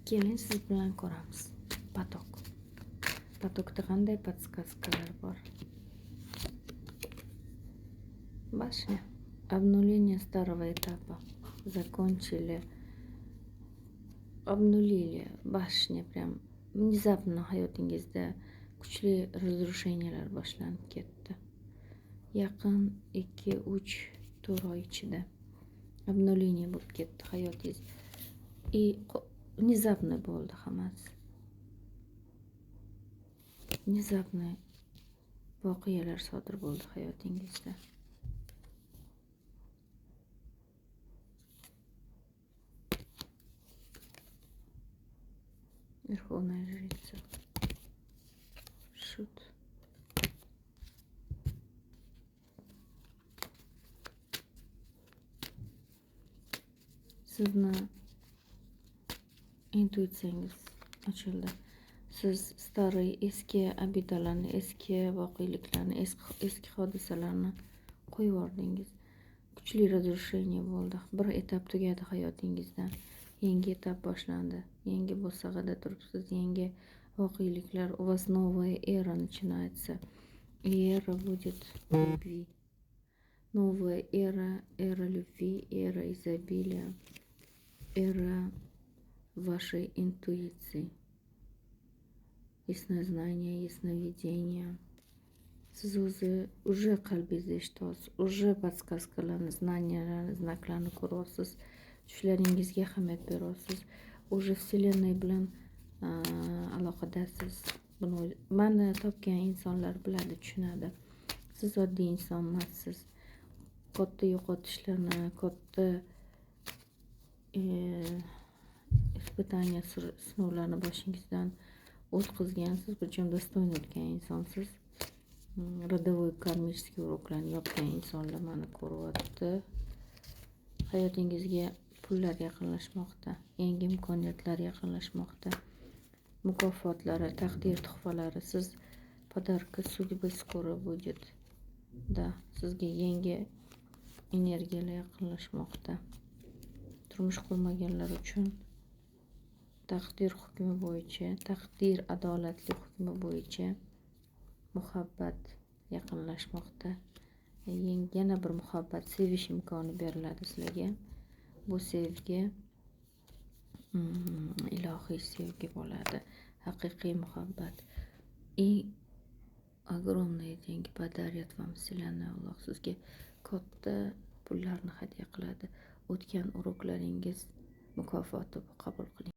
Keling, siz bilan ko'ramiz. Поток. Потокda qanday подсказкалар bor? Башня. Обнуление старого этапа. Закончили. Обнулили. Bashня прям внезапно hayotingizda kuchli разрушениялар boshlanib ketdi. Yaqin 2-3 oy ichida обнуление bo'lib ketdi hayotingiz. Внезапно bo'ldi hammasi. Внезапно voqealar sodir bo'ldi hayotingizda. Верховная жрица. Шут. Sizni intuitsiyangiz ochildi. Siz eski obidalarni, eski voqeliklarni, eski hodisalarni qo'yib yubordingiz. Kuchli разрушение bo'ldi. Bir etap tugadi hayotingizdan. Yangi etap boshlandi. Yangi bo'sag'ada turibsiz. Yangi voqeliklar. У вас новая эра начинается. И эра будет любви. Новая эра, эра любви, эра изобилия, эра вашей интуиции. Яснознание, ясновидение. Siz уже qalbingizda eshitasiz, уже подсказкаларni, znaniyalarni, znaklarni ko'ryapsiz. Tushlaringizga ahamiyat berasiz. Уже Vселенной bilan aloqadasiz. Buni mani topgan insonlar biladi, tushunadi. Siz oddiy inson emassiz. Katta yo'qotishlarni, katta испытания, sinovlarni boshingizdan o'tkazgansiz, причем достойно o'tgan insonsiz. Родовой karmический uroklarni yopgan insonlar mani ko'ryapti. Hayotingizga pullar yaqinlashmoqda, yangi imkoniyatlar yaqinlashmoqda. Mukofotlari, taqdir tuhfalari, siz подарка судьбы скоро будет. Da, sizga yangi energiyalar yaqinlashmoqda. Turmush qurmaganlar uchun taqdir hukmi bo'yicha, taqdir adolatli hukmi bo'yicha muhabbat yaqinlashmoqda. Yana bir muhabbat, sevish imkoni beriladi sizlarga. Bu sevgi ilohiy sevgi bo'ladi. Haqiqiy muhabbat. И огромные деньги подарят вам Вселенная. Alloh sizga katta pullarni hadya qiladi. O'tgan uruklaringiz mukofoti qabul qiling.